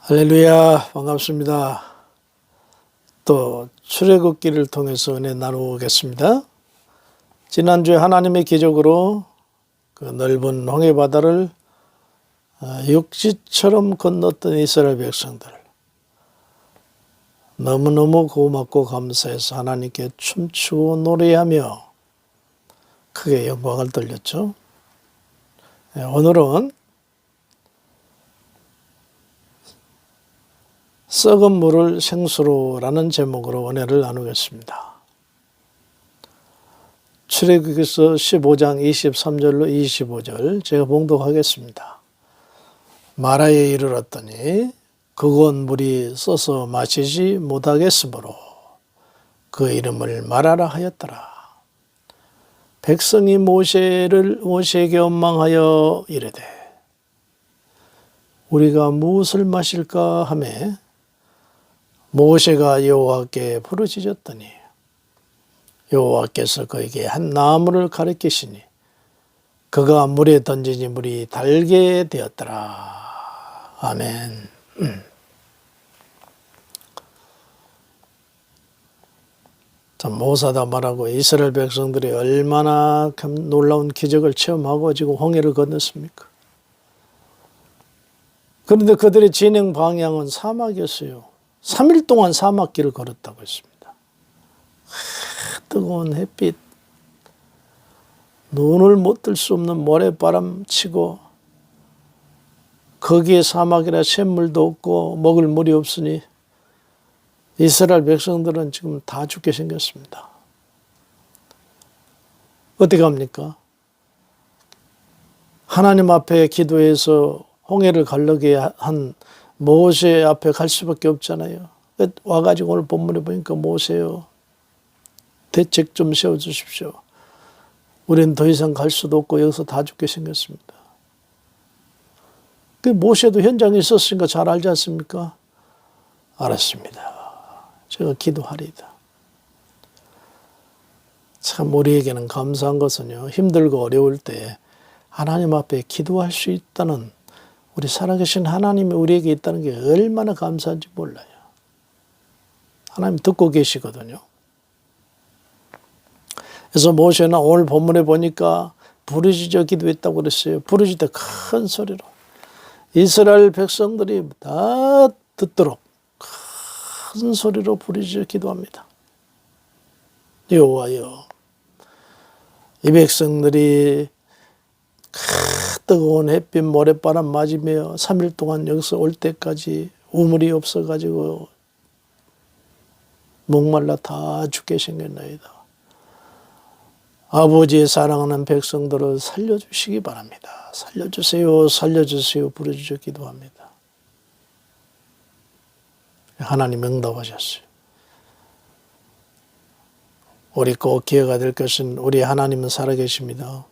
할렐루야, 반갑습니다. 또 출애굽기를 통해서 은혜 나누겠습니다. 지난주에 하나님의 기적으로 그 넓은 홍해 바다를 육지처럼 건넜던 이스라엘 백성들, 너무너무 고맙고 감사해서 하나님께 춤추고 노래하며 크게 영광을 돌렸죠. 오늘은 썩은 물을 생수로라는 제목으로 은혜를 나누겠습니다. 출애굽기서 15장 23절로 25절 제가 봉독하겠습니다. 마라에 이르렀더니 그곳 물이 써서 마시지 못하겠으므로 그 이름을 마라라 하였더라. 백성이 모세에게 원망하여 이르되 우리가 무엇을 마실까 하매 모세가 여호와께 부르짖었더니 여호와께서 그에게 한 나무를 가리키시니 그가 물에 던지니 물이 달게 되었더라. 아멘. 참 모사다 말하고 이스라엘 백성들이 얼마나 놀라운 기적을 체험하고 지금 홍해를 건넜습니까? 그런데 그들의 진행 방향은 사막이었어요. 3일 동안 사막길을 걸었다고 했습니다. 뜨거운 햇빛, 눈을 못 뜰 수 없는 모래바람 치고 거기에 사막이라 샘물도 없고 먹을 물이 없으니 이스라엘 백성들은 지금 다 죽게 생겼습니다. 어떻게 합니까? 하나님 앞에 기도해서 홍해를 갈르게 한 모세 앞에 갈 수밖에 없잖아요. 와가지고 오늘 본문에 보니까 모세요, 대책 좀 세워주십시오. 우리는 더 이상 갈 수도 없고 여기서 다 죽게 생겼습니다. 그 모세도 현장에 있었으니까 잘 알지 않습니까? 알았습니다. 제가 기도하리이다. 참 우리에게는 감사한 것은요, 힘들고 어려울 때 하나님 앞에 기도할 수 있다는, 우리 살아계신 하나님이 우리에게 있다는 게 얼마나 감사한지 몰라요. 하나님 듣고 계시거든요. 그래서 모세는 오늘 본문에 보니까 부르짖어 기도했다고 그랬어요. 부르짖다 큰 소리로 이스라엘 백성들이 다 듣도록 큰 소리로 부르짖어 기도합니다. 여호와여, 이 백성들이 뜨거운 햇빛 모래바람 맞으며 3일 동안 여기서 올 때까지 우물이 없어가지고 목말라 다 죽게 생겼나이다. 아버지의 사랑하는 백성들을 살려주시기 바랍니다. 살려주세요, 살려주세요 부르짖어 기도합니다. 하나님 응답하셨어요. 우리 꼭 기회가 될 것은 우리 하나님은 살아계십니다.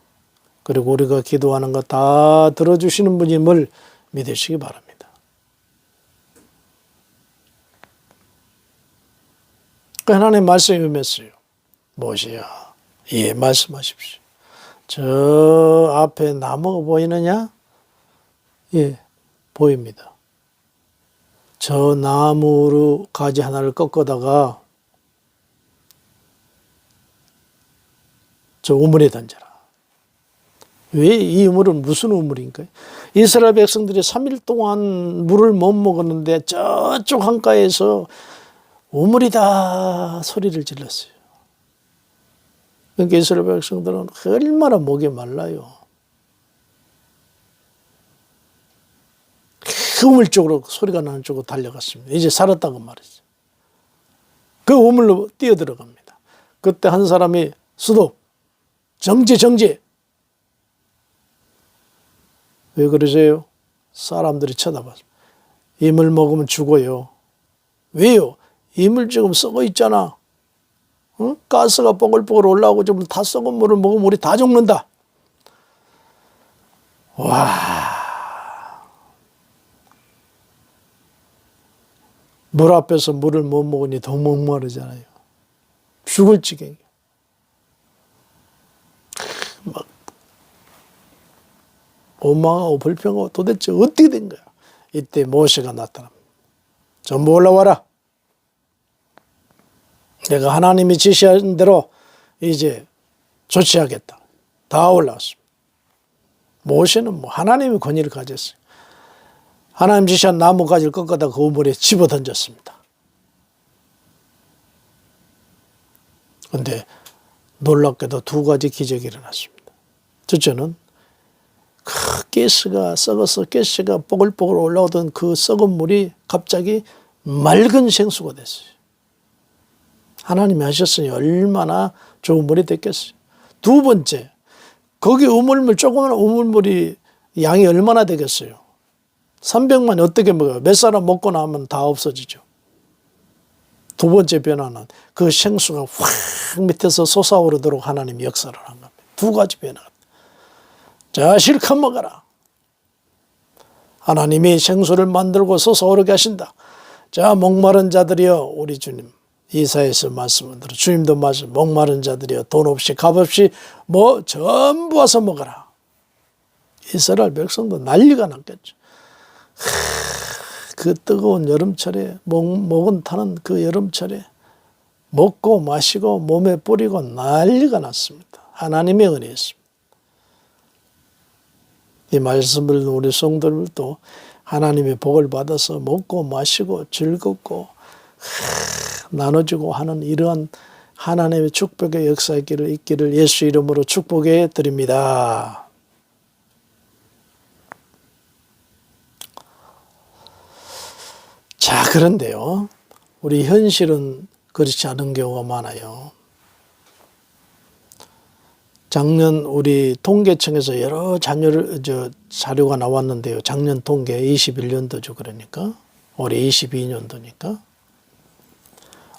그리고 우리가 기도하는 거 다 들어주시는 분임을 믿으시기 바랍니다. 그 하나님 말씀이 임했어요. 모세야, 예, 말씀하십시오. 저 앞에 나무가 보이느냐? 예, 보입니다. 저 나무로 가지 하나를 꺾어다가 저 우물에 던져라. 왜 이 우물은 무슨 우물인가요? 이스라엘 백성들이 3일 동안 물을 못 먹었는데 저쪽 한가에서 우물이다 소리를 질렀어요. 그러니까 이스라엘 백성들은 얼마나 목이 말라요. 그 우물 쪽으로, 소리가 나는 쪽으로 달려갔습니다. 이제 살았다고 말이죠. 그 우물로 뛰어들어갑니다. 그때 한 사람이 스톱, 정지. 왜 그러세요? 사람들이 쳐다봤습니다. 이물 먹으면 죽어요. 왜요? 이물 지금 썩어 있잖아. 응? 가스가 뽀글뽀글 올라오고 지금 다 썩은 물을 먹으면 우리 다 죽는다. 와, 물 앞에서 물을 못 먹으니 더 목마르잖아요. 죽을 지경이에요. 막 원망하고 불평하고 도대체 어떻게 된 거야? 이때 모세가 나타납니다. 전부 올라와라. 내가 하나님이 지시한 대로 이제 조치하겠다. 다 올라왔습니다. 모세는 뭐 하나님의 권위를 가졌어요. 하나님 지시한 나뭇가지를 꺾어다 그 우물에 집어 던졌습니다. 그런데 놀랍게도 두 가지 기적이 일어났습니다. 첫째는 그 가스가 썩어서 가스가 뽀글뽀글 올라오던 그 썩은 물이 갑자기 맑은 생수가 됐어요. 하나님이 하셨으니 얼마나 좋은 물이 됐겠어요. 두 번째, 거기 우물물, 조그만 우물물이 양이 얼마나 되겠어요. 300만이 어떻게 먹어요? 몇 사람 먹고 나면 다 없어지죠. 두 번째 변화는 그 생수가 확 밑에서 솟아오르도록 하나님이 역사를 한 겁니다. 두 가지 변화가. 자, 실컷 먹어라. 하나님이 생수를 만들고 솟아오르게 하신다. 자, 목마른 자들이여, 우리 주님 이사야서 말씀을 들어 주님도 말씀, 목마른 자들이여 돈 없이 값 없이 뭐 전부 와서 먹어라. 이스라엘 백성도 난리가 났겠죠. 그 뜨거운 여름철에 목은 타는 그 여름철에 먹고 마시고 몸에 뿌리고 난리가 났습니다. 하나님의 은혜였습니다. 이 말씀을 우리 성도들도 하나님의 복을 받아서 먹고 마시고 즐겁고 나눠주고 하는 이러한 하나님의 축복의 역사 있기를 예수 이름으로 축복해 드립니다. 자, 그런데요, 우리 현실은 그렇지 않은 경우가 많아요. 작년 우리 통계청에서 여러 자료가 나왔는데요. 작년 통계 21년도죠. 그러니까 올해 22년도니까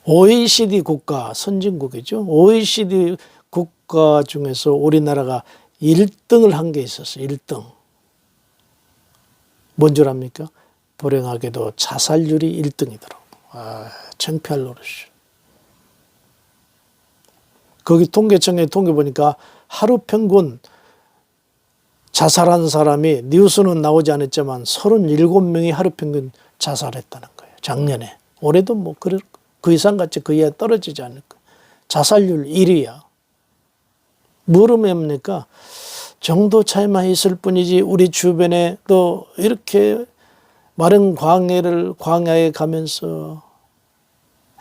OECD 국가, 선진국이죠. OECD 국가 중에서 우리나라가 1등을 한 게 있었어요. 1등. 뭔 줄 압니까? 불행하게도 자살률이 1등이더라고요. 창피할 노릇이죠. 거기 통계청에 통계 보니까 하루 평균 자살한 사람이 뉴스는 나오지 않았지만 37명이 하루 평균 자살했다는 거예요. 작년에. 올해도 뭐 그 이상 같이 그 이하 떨어지지 않을 거예요. 자살률 1위야. 뭐로 맵니까? 정도 차이만 있을 뿐이지 우리 주변에 또 이렇게 마른 광야에 가면서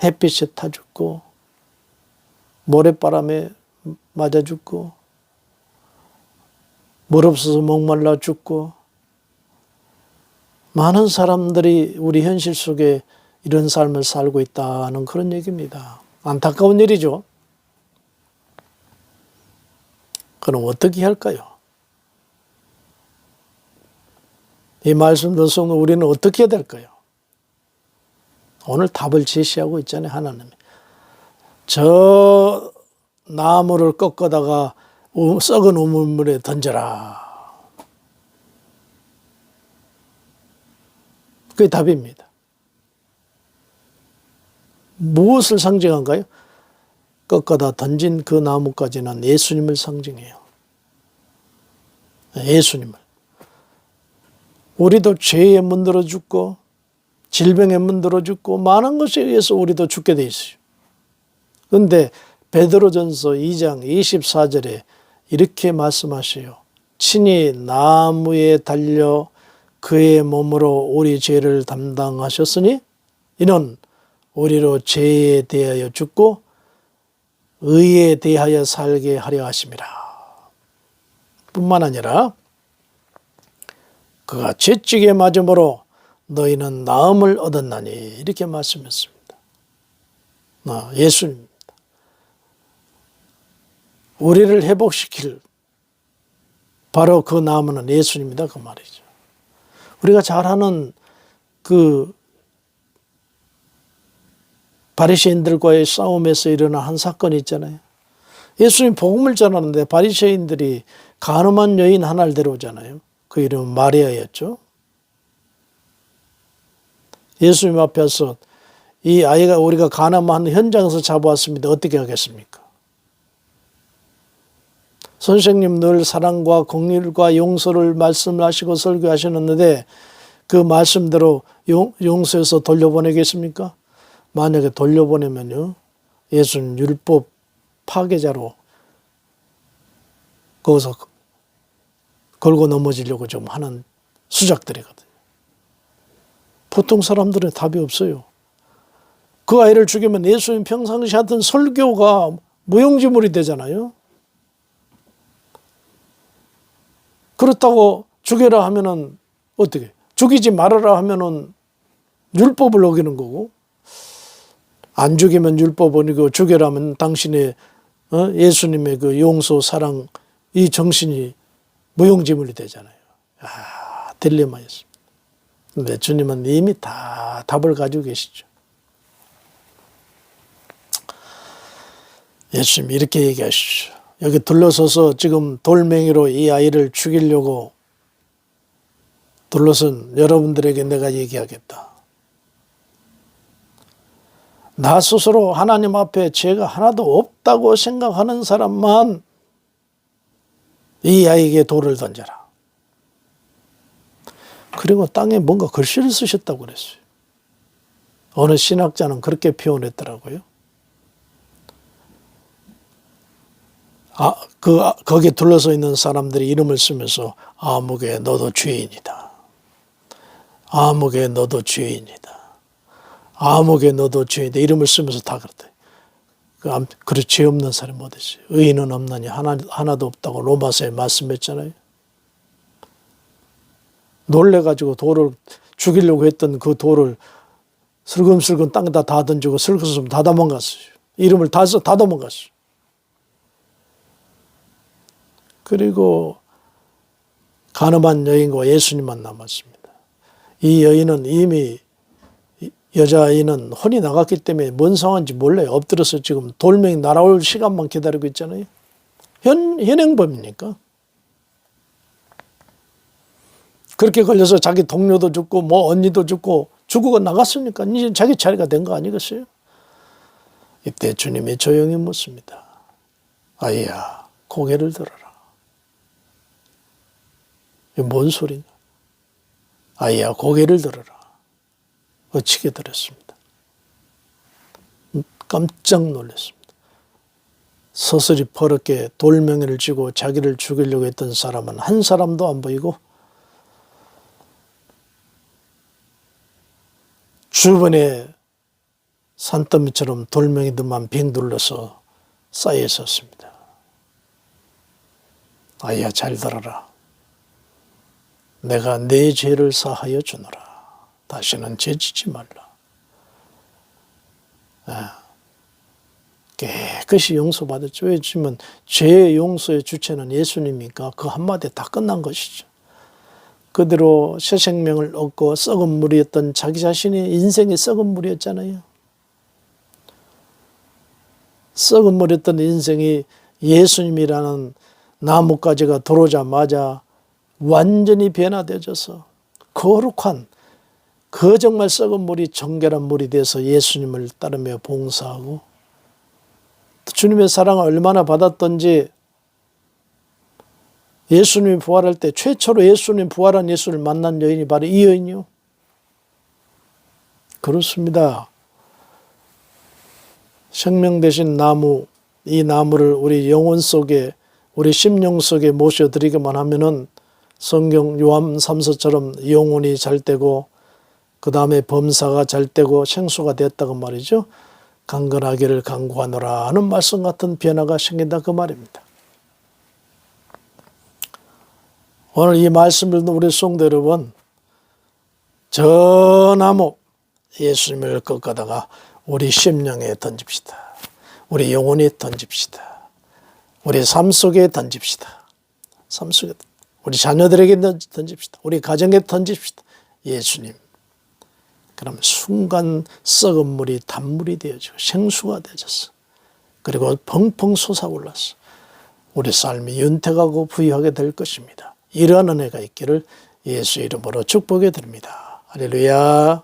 햇빛에 타 죽고 모래바람에 맞아 죽고 물 없어서 목말라 죽고 많은 사람들이 우리 현실 속에 이런 삶을 살고 있다는 그런 얘기입니다. 안타까운 일이죠. 그럼 어떻게 할까요? 이 말씀 듣는 우리는 어떻게 해야 될까요? 오늘 답을 제시하고 있잖아요. 하나님이. 저 나무를 꺾어다가 썩은 우물물에 던져라. 그게 답입니다. 무엇을 상징한가요? 꺾어다 던진 그 나무까지는 예수님을 상징해요. 예수님을. 우리도 죄에 문들어 죽고 질병에 문들어 죽고 많은 것에 의해서 우리도 죽게 돼 있어요. 그런데 베드로전서 2장 24절에 이렇게 말씀하셔요. 친히 나무에 달려 그의 몸으로 우리 죄를 담당하셨으니 이는 우리로 죄에 대하여 죽고 의에 대하여 살게 하려 하심이라. 뿐만 아니라 그가 채찍에 맞음으로 너희는 나음을 얻었나니 이렇게 말씀했습니다. 예수님입니다. 우리를 회복시킬 바로 그 나무는 예수님이다 그 말이죠. 우리가 잘 아는 그 바리새인들과의 싸움에서 일어난 한 사건이 있잖아요. 예수님 복음을 전하는데 바리새인들이 간음한 여인 하나를 데려오잖아요. 그 이름은 마리아였죠. 예수님 앞에서 이 아이가 우리가 간음한 현장에서 잡아왔습니다. 어떻게 하겠습니까? 선생님 늘 사랑과 긍휼과 용서를 말씀하시고 설교하셨는데 그 말씀대로 용서해서 돌려보내겠습니까? 만약에 돌려보내면요, 예수는 율법 파괴자로 거기서 걸고 넘어지려고 좀 하는 수작들이거든요. 보통 사람들은 답이 없어요. 그 아이를 죽이면 예수님 평상시 하던 설교가 무용지물이 되잖아요. 그렇다고 죽여라 하면은 어떻게? 죽이지 말아라 하면은 율법을 어기는 거고, 안 죽이면 율법 어기고 죽여라 하면 당신의 예수님의 그 용서, 사랑, 이 정신이 무용지물이 되잖아요. 딜레마였습니다. 근데 주님은 이미 다 답을 가지고 계시죠. 예수님 이렇게 얘기하시죠. 여기 둘러서서 지금 돌멩이로 이 아이를 죽이려고 둘러선 여러분들에게 내가 얘기하겠다. 나 스스로 하나님 앞에 죄가 하나도 없다고 생각하는 사람만 이 아이에게 돌을 던져라. 그리고 땅에 뭔가 글씨를 쓰셨다고 그랬어요. 어느 신학자는 그렇게 표현했더라고요. 거기에 둘러서 있는 사람들이 이름을 쓰면서 아무개 너도 죄인이다. 아무개 너도 죄인이다. 아무개 너도 죄인이다. 이름을 쓰면서 다 그랬대. 그래 죄 없는 사람이 어디 있어요? 의인은 없나니 하나도 없다고 로마서에 말씀했잖아요. 놀래가지고 돌을 죽이려고 했던 그 돌을 슬금슬금 땅에다 다 던지고 슬금슬금 다 도망갔어요. 이름을 다 써 다 도망갔어요. 그리고 가늠한 여인과 예수님만 남았습니다. 이 여인은 이미 여자아이는 혼이 나갔기 때문에 뭔 상황인지 몰라요. 엎드려서 지금 돌멩이 날아올 시간만 기다리고 있잖아요. 현행범이니까. 그렇게 걸려서 자기 동료도 죽고 뭐 언니도 죽고 죽고 나갔으니까 이제 자기 차례가 된 거 아니겠어요? 이때 주님이 조용히 묻습니다. 아이야, 고개를 들어라. 이게 뭔 소리냐? 아이야, 고개를 들어라. 어치게 들었습니다. 깜짝 놀랐습니다. 서슬이 버럭게 돌멩이를 쥐고 자기를 죽이려고 했던 사람은 한 사람도 안 보이고 주변에 산더미처럼 돌멩이들만 빙 둘러서 쌓여 있었습니다. 아이야, 잘 들어라. 내가 내 죄를 사하여 주노라. 다시는 죄짓지 말라. 깨끗이 용서받았죠. 왜냐하면 죄 용서의 주체는 예수님이니까 그 한마디에 다 끝난 것이죠. 그대로 새 생명을 얻고 썩은 물이었던 자기 자신의 인생이 썩은 물이었잖아요. 썩은 물이었던 인생이 예수님이라는 나뭇가지가 들어오자마자 완전히 변화되어져서 거룩한 그 정말 썩은 물이 정결한 물이 돼서 예수님을 따르며 봉사하고 주님의 사랑을 얼마나 받았던지 예수님이 부활할 때 최초로 예수님 부활한 예수를 만난 여인이 바로 이 여인이요. 그렇습니다. 생명 되신 나무, 이 나무를 우리 영혼 속에 우리 심령 속에 모셔드리기만 하면은 성경 요한 3서처럼 영혼이 잘 되고 그 다음에 범사가 잘 되고 생수가 됐다고 말이죠. 강건하기를 간구하노라 하는 말씀 같은 변화가 생긴다 그 말입니다. 오늘 이 말씀을 듣는 우리 성도 여러분, 저 나무 예수님을 꺾어다가 우리 심령에 던집시다. 우리 영혼에 던집시다. 우리 삶 속에 던집시다. 삶 속에 우리 자녀들에게 던집시다. 우리 가정에 던집시다. 예수님. 그럼 순간 썩은 물이 단물이 되어지고 생수가 되어졌어. 그리고 펑펑 솟아올랐어. 우리 삶이 윤택하고 부유하게 될 것입니다. 이러한 은혜가 있기를 예수 이름으로 축복해 드립니다. 할렐루야.